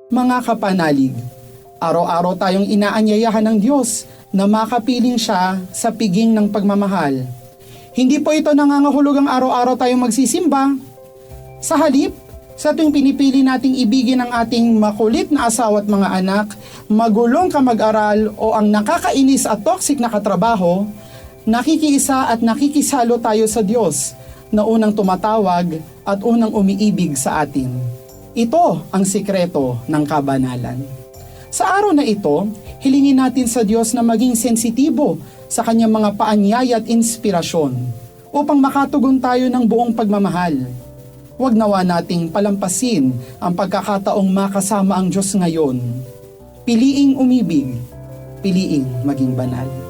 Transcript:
Mga kapanalig, araw-araw tayong inaanyayahan ng Diyos na makapiling siya sa piging ng pagmamahal. Hindi po ito nangangahulugang araw-araw tayong magsisimba. Sa halip, sa tuwing pinipili nating ibigin ang ating makulit na asawa at mga anak, magulong kamag-aral o ang nakakainis at toxic na katrabaho, nakikiisa at nakikisalo tayo sa Diyos na unang tumatawag at unang umiibig sa atin. Ito ang sikreto ng kabanalan. Sa araw na ito, hilingin natin sa Diyos na maging sensitibo sa kanyang mga paanyaya at inspirasyon upang makatugon tayo ng buong pagmamahal. Huwag nawa nating palampasin ang pagkakataong makasama ang Diyos ngayon. Piliing umibig, piliing maging banal.